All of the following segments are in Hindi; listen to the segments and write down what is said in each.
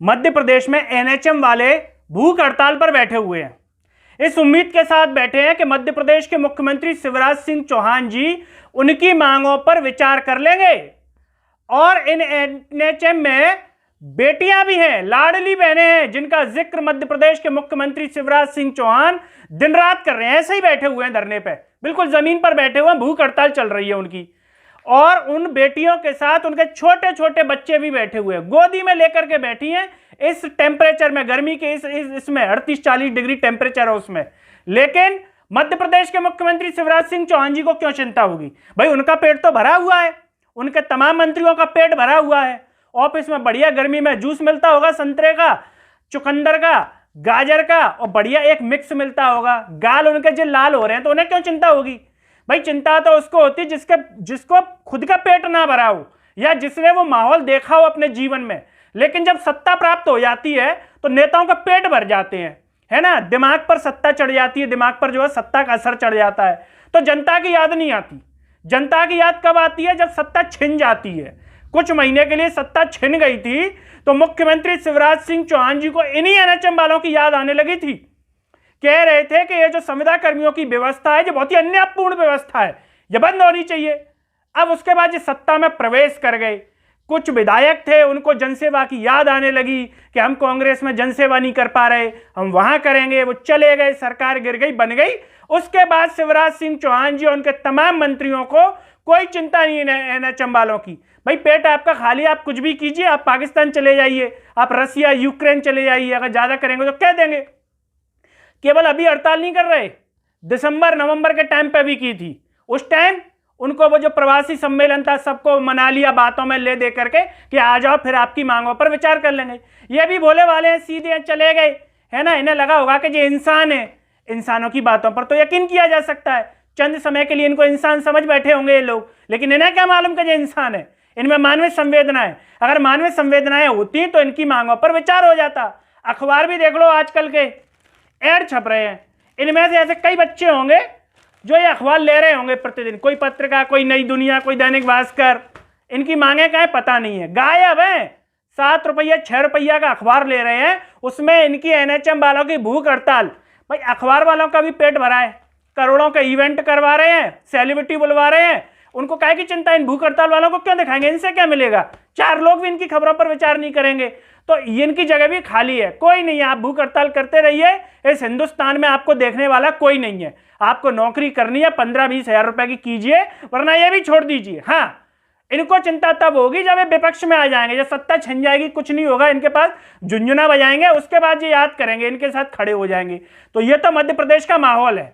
मध्य प्रदेश में एनएचएम वाले भूख हड़ताल पर बैठे हुए हैं। इस उम्मीद के साथ बैठे हैं कि मध्य प्रदेश के मुख्यमंत्री शिवराज सिंह चौहान जी उनकी मांगों पर विचार कर लेंगे। और इन एनएचएम में बेटियां भी हैं, लाडली बहनें हैं, जिनका जिक्र मध्य प्रदेश के मुख्यमंत्री शिवराज सिंह चौहान दिन रात कर रहे हैं। ऐसे ही बैठे हुए हैं धरने पे, बिल्कुल जमीन पर बैठे हुए हैं, भूख हड़ताल चल रही है उनकी। और उन बेटियों के साथ उनके छोटे छोटे बच्चे भी बैठे हुए हैं, गोदी में लेकर के बैठी हैं इस टेम्परेचर में, गर्मी के इसमें 38-40 डिग्री टेम्परेचर है उसमें। लेकिन मध्य प्रदेश के मुख्यमंत्री शिवराज सिंह चौहान जी को क्यों चिंता होगी? भाई उनका पेट तो भरा हुआ है, उनके तमाम मंत्रियों का पेट भरा हुआ है। ऑफिस में बढ़िया गर्मी में जूस मिलता होगा, संतरे का, चुकंदर का, गाजर का, और बढ़िया एक मिक्स मिलता होगा। गाल उनके जो लाल हो रहे हैं तो उन्हें क्यों चिंता होगी? भाई चिंता तो उसको होती जिसको खुद का पेट ना भरा हो या जिसने वो माहौल देखा हो अपने जीवन में। लेकिन जब सत्ता प्राप्त हो जाती है तो नेताओं का पेट भर जाते हैं, है ना, दिमाग पर सत्ता चढ़ जाती है, दिमाग पर जो है सत्ता का असर चढ़ जाता है, तो जनता की याद नहीं आती। जनता की याद कब आती है? जब सत्ता छिन जाती है। कुछ महीने के लिए सत्ता छिन गई थी तो मुख्यमंत्री शिवराज सिंह चौहान जी को इन्हीं एनएचएम वालों की याद आने लगी थी। कह रहे थे कि ये जो संविदा कर्मियों की व्यवस्था है, ये बहुत ही अन्यायपूर्ण व्यवस्था है, ये बंद होनी चाहिए। अब उसके बाद ये सत्ता में प्रवेश कर गए। कुछ विधायक थे, उनको जनसेवा की याद आने लगी कि हम कांग्रेस में जनसेवा नहीं कर पा रहे, हम वहां करेंगे। वो चले गए, सरकार गिर गई, बन गई। उसके बाद शिवराज सिंह चौहान जी और उनके तमाम मंत्रियों को कोई चिंता नहीं है एनएचएम वालों की। भाई पेट आपका खाली, आप कुछ भी कीजिए, आप पाकिस्तान चले जाइए, आप रसिया यूक्रेन चले जाइए, अगर ज्यादा करेंगे तो कह देंगे। केवल अभी हड़ताल नहीं कर रहे, दिसंबर नवंबर के टाइम पे भी की थी। उस टाइम उनको वो जो प्रवासी सम्मेलन था सबको मना लिया बातों में ले दे करके कि आ जाओ, फिर आपकी मांगों पर विचार कर लेंगे। ये भी भोले वाले हैं, सीधे चले गए, है ना। इन्हें लगा होगा कि ये इंसान है, इंसानों की बातों पर तो यकीन किया जा सकता है। चंद समय के लिए इनको इंसान समझ बैठे होंगे ये लोग, लेकिन इन्हें क्या मालूम कि ये इंसान है, इनमें मानवीय संवेदनाएं। अगर मानवीय संवेदनाएं होती तो इनकी मांगों पर विचार हो जाता। अखबार भी देख लो, आजकल के एड छप रहे हैं, इनमें से ऐसे कई बच्चे होंगे जो ये अखबार ले रहे होंगे प्रतिदिन, कोई पत्रिका, कोई नई दुनिया, कोई दैनिक भास्कर। इनकी मांगे क्या है पता नहीं है, गायब है। 7 रुपया 6 रुपया का अखबार ले रहे हैं, उसमें इनकी एनएचएम वालों की भूख हड़ताल। भाई अखबार वालों का भी पेट भरा है, करोड़ों का इवेंट करवा रहे हैं, सेलिब्रिटी बुलवा रहे हैं, उनको काहे की चिंता? इन भूख हड़ताल वालों को क्यों दिखाएंगे? इनसे क्या मिलेगा? 4 लोग भी इनकी खबरों पर विचार नहीं करेंगे, तो इनकी जगह भी खाली है, कोई नहीं है। आप भूख हड़ताल करते रहिए, इस हिंदुस्तान में आपको देखने वाला कोई नहीं है। आपको नौकरी करनी है, 15-20 हजार रुपए की कीजिए, वरना ये भी छोड़ दीजिए। हाँ, इनको चिंता तब होगी जब ये विपक्ष में आ जाएंगे, जब सत्ता छिन जाएगी, कुछ नहीं होगा, इनके पास झुंझुना बजाएंगे, उसके बाद ये याद करेंगे, इनके साथ खड़े हो जाएंगे। तो ये तो मध्य प्रदेश का माहौल है,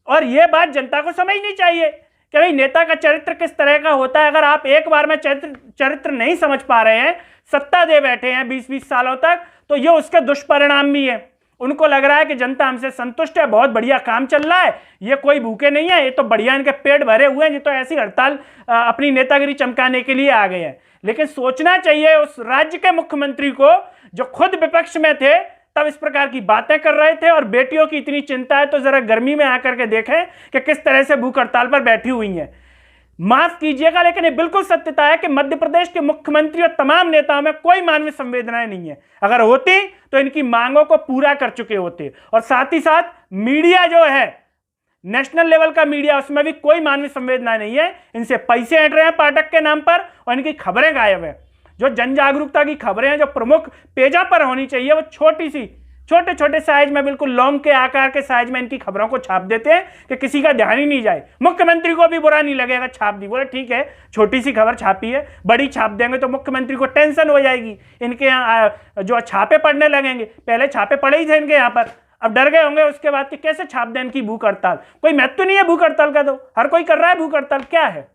और ये बात जनता को समझनी चाहिए कि भाई नेता का चरित्र किस तरह का होता है। अगर आप एक बार में चरित्र नहीं समझ पा रहे हैं, सत्ता दे बैठे हैं 20-20 सालों तक, तो ये उसके दुष्परिणाम भी है। उनको लग रहा है कि जनता हमसे संतुष्ट है, बहुत बढ़िया काम चल रहा है, ये कोई भूखे नहीं है, ये तो बढ़िया, इनके पेट भरे हुए हैं, ये तो ऐसी हड़ताल अपनी नेतागिरी चमकाने के लिए आ गए हैं। लेकिन सोचना चाहिए उस राज्य के मुख्यमंत्री को जो खुद विपक्ष में थे तब इस प्रकार की बातें कर रहे थे, और बेटियों की इतनी चिंता है तो जरा गर्मी में आकर के देखें कि किस तरह से भूख हड़ताल पर बैठी हुई हैं। माफ कीजिएगा, लेकिन ये बिल्कुल सत्यता है कि मध्य प्रदेश के मुख्यमंत्री और तमाम नेताओं में कोई मानवीय संवेदनाएं नहीं है। अगर होती तो इनकी मांगों को पूरा कर चुके होते। और साथ ही साथ मीडिया जो है, नेशनल लेवल का मीडिया, उसमें भी कोई मानवीय संवेदना नहीं है। इनसे पैसे हट रहे हैं पाठक के नाम पर, और इनकी खबरें गायब है। जो जन जागरूकता की खबरें हैं, जो प्रमुख पेजों पर होनी चाहिए, वो छोटे छोटे साइज में, बिल्कुल लौंग के आकार के साइज में इनकी खबरों को छाप देते हैं कि किसी का ध्यान ही नहीं जाए। मुख्यमंत्री को भी बुरा नहीं लगेगा, छाप दी, बोले ठीक है छोटी सी खबर छापी है, बड़ी छाप देंगे तो मुख्यमंत्री को टेंशन हो जाएगी। इनके यहाँ जो छापे पड़ने लगेंगे, पहले छापे पड़े ही थे इनके यहाँ पर, अब डर गए होंगे उसके बाद कि कैसे छाप दें इनकी भूख हड़ताल। कोई महत्व नहीं है भूख हड़ताल का, तो हर कोई कर रहा है भूख हड़ताल, क्या है।